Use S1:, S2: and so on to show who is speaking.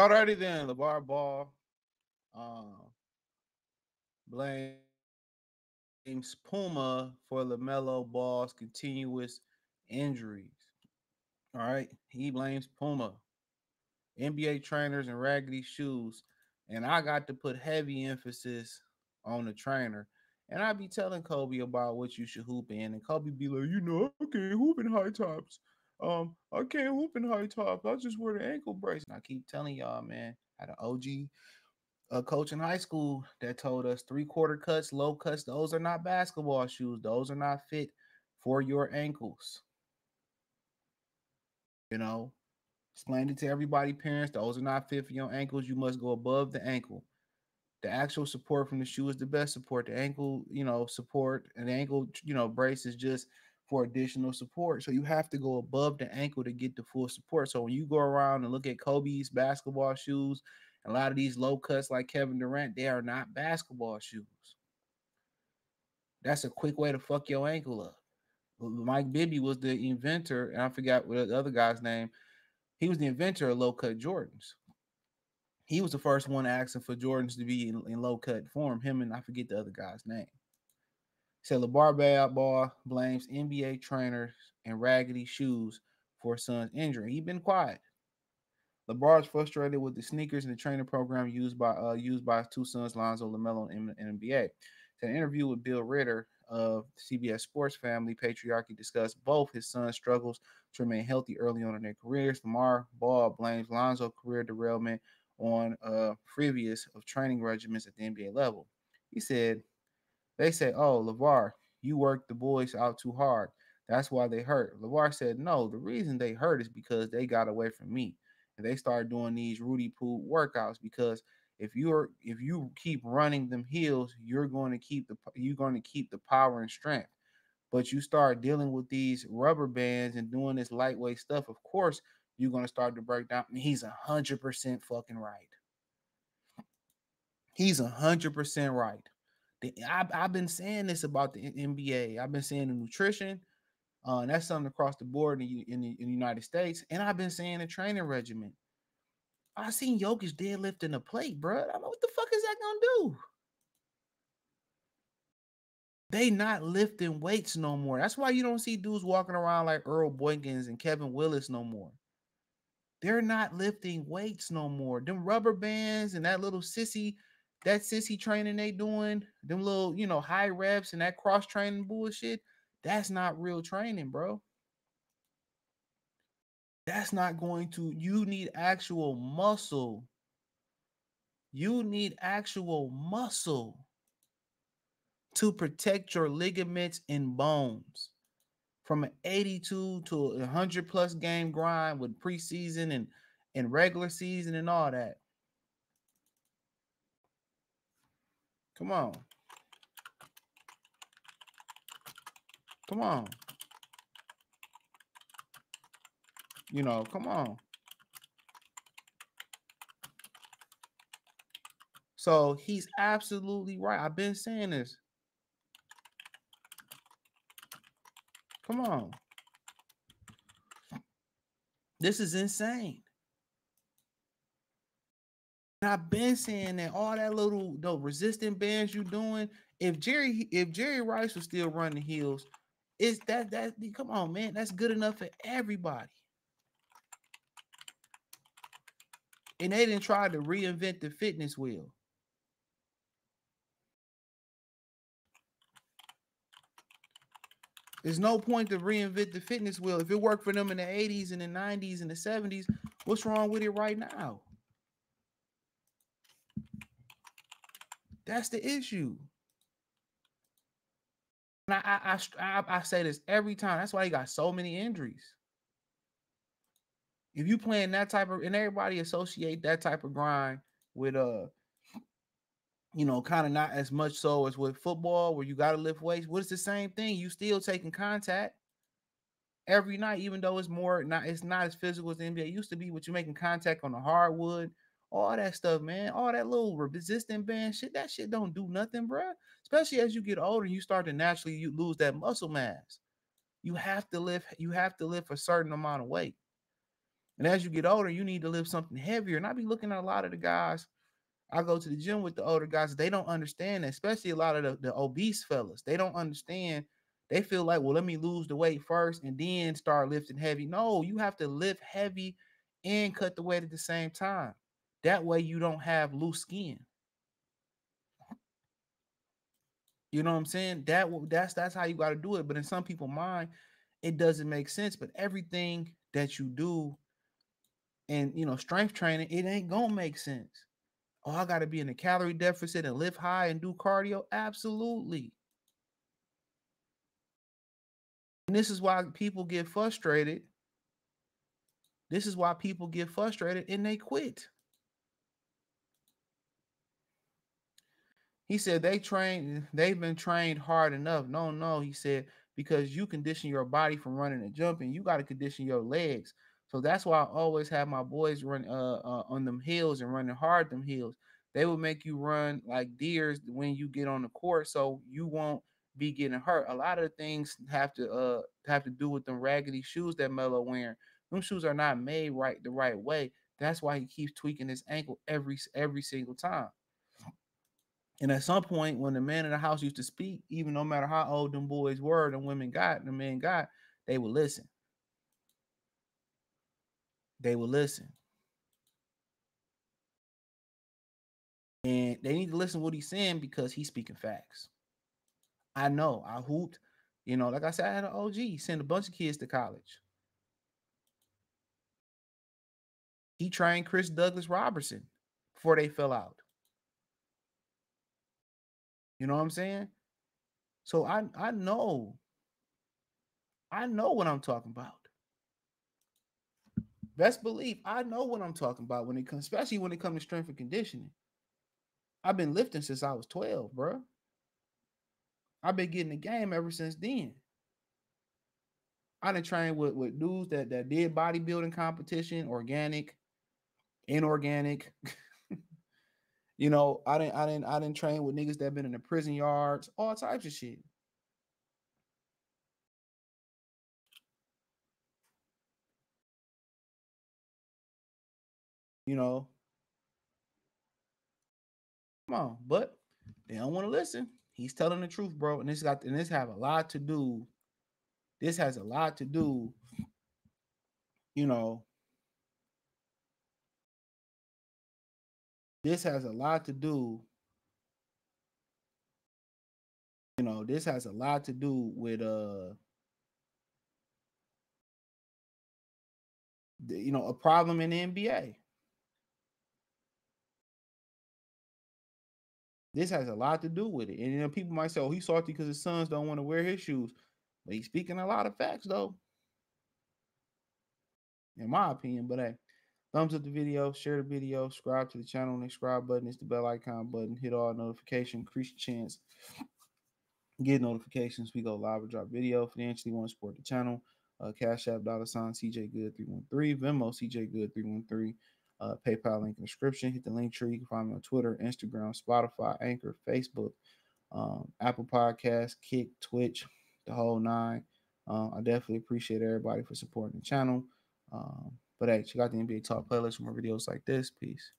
S1: Alrighty then, LaVar Ball blames Puma for LaMelo Ball's continuous injuries. All right, he blames Puma, NBA trainers, and Raggedy shoes. And I got to put heavy emphasis on the trainer. And I be telling Kobe about what you should hoop in, and Kobe be like, I can't hoop in high tops. I can't hoop in high tops. I just wear the ankle brace. And I keep telling y'all, man, I had an OG coach in high school that told us 3/4 cuts, low cuts, those are not basketball shoes. Those are not fit for your ankles. You know, explained it to everybody, parents. Those are not fit for your ankles. You must go above the ankle. The actual support from the shoe is the best support. The ankle, support and the ankle, brace is just for additional support. So you have to go above the ankle to get the full support. So when you go around and look at Kobe's basketball shoes, a lot of these low cuts like Kevin Durant, they are not basketball shoes. That's a quick way to fuck your ankle up. Mike Bibby was the inventor, and I forgot what the other guy's name. He was the inventor of low cut Jordans. He was the first one asking for Jordans to be in low cut form. Him and I forget the other guy's name. Said LaVar Ball blames NBA trainers and Raggedy shoes for his son's injury. He been quiet. LaVar is frustrated with the sneakers and the training program used by his two sons, Lonzo, LaMelo, and NBA. In an interview with Bill Ritter of CBS Sports Family Patriarchy discussed both his sons' struggles to remain healthy early on in their careers. LaVar Ball blames Lonzo's career derailment on previous of training regimens at the NBA level. He said, they say, oh, LaVar, you worked the boys out too hard. That's why they hurt. LaVar said, no, the reason they hurt is because they got away from me. And they started doing these Rudy Poo workouts because if you keep running them hills, you're going to keep the power and strength. But you start dealing with these rubber bands and doing this lightweight stuff, of course, you're going to start to break down. And he's 100% fucking right. He's 100% right. I've been saying this about the NBA. I've been saying the nutrition. That's something across the board in the United States. And I've been saying the training regimen. I seen Jokic deadlifting a plate, bro. I know what the fuck is that gonna do? They not lifting weights no more. That's why you don't see dudes walking around like Earl Boykins and Kevin Willis no more. They're not lifting weights no more. Them rubber bands and that sissy training they doing, them little, high reps and that cross training bullshit, that's not real training, bro. That's not going to, you need actual muscle. You need actual muscle to protect your ligaments and bones from an 82 to 100 plus game grind with preseason and regular season and all that. Come on. Come on. Come on. So he's absolutely right. I've been saying this. Come on. This is insane. And I've been saying that all that little resistant bands you doing, if Jerry Rice was still running heels, is that come on, man, that's good enough for everybody. And they didn't try to reinvent the fitness wheel. There's no point to reinvent the fitness wheel. If it worked for them in the 80s and the 90s and the 70s, what's wrong with it right now? That's the issue. And I say this every time. That's why he got so many injuries. If you playing that type of, and everybody associate that type of grind with kind of not as much so as with football where you got to lift weights. Well, it's the same thing. You still taking contact every night, even though it's not as physical as the NBA used to be, but you're making contact on the hardwood, all that stuff, man. All that little resistant band shit, that shit don't do nothing, bro. Especially as you get older, you start to naturally lose that muscle mass. You have to lift a certain amount of weight. And as you get older, you need to lift something heavier. And I be looking at a lot of the guys. I go to the gym with the older guys. They don't understand, especially a lot of the obese fellas. They don't understand. They feel like, well, let me lose the weight first and then start lifting heavy. No, you have to lift heavy and cut the weight at the same time. That way you don't have loose skin. You know what I'm saying? That's how you got to do it. But in some people's mind, it doesn't make sense. But everything that you do and strength training, it ain't gonna make sense. Oh, I got to be in a calorie deficit and lift high and do cardio. Absolutely. And this is why people get frustrated. This is why people get frustrated and they quit. He said they've been trained hard enough. No, he said, because you condition your body from running and jumping, you got to condition your legs. So that's why I always have my boys run on them hills and running hard them hills. They will make you run like deers when you get on the court, so you won't be getting hurt. A lot of things have to do with them raggedy shoes that Melo wearing. Them shoes are not made the right way. That's why he keeps tweaking his ankle every single time. And at some point, when the man in the house used to speak, even no matter how old them boys were, the men got, they would listen. They would listen. And they need to listen to what he's saying because he's speaking facts. I know. I hooped. Like I said, I had an OG send a bunch of kids to college. He trained Chris Douglas Robertson before they fell out. You know what I'm saying? So I know. I know what I'm talking about. Best believe I know what I'm talking about when it comes, especially when it comes to strength and conditioning. I've been lifting since I was 12, bro. I've been getting the game ever since then. I done trained with dudes that did bodybuilding competition, organic, inorganic. I didn't train with niggas that been in the prison yards, all types of shit. You know, come on, but they don't want to listen. He's telling the truth, bro, and this have a lot to do. This has a lot to do, you know. This has a lot to do, This has a lot to do with a problem in the NBA. This has a lot to do with it. And people might say, oh, he's salty because his sons don't want to wear his shoes. But he's speaking a lot of facts, though, in my opinion. But hey, thumbs up the video, share the video, subscribe to the channel. The subscribe button is the bell icon button. Hit all notifications, increase your chance. Get notifications. We go live or drop video. Financially want to support the channel. Cash App, $ CJ Good 313, Venmo CJ Good 313. PayPal link in the description. Hit the link tree. You can find me on Twitter, Instagram, Spotify, Anchor, Facebook, Apple Podcasts, Kick, Twitch, the whole nine. I definitely appreciate everybody for supporting the channel. But hey, check out the NBA Talk playlist for more videos like this. Peace.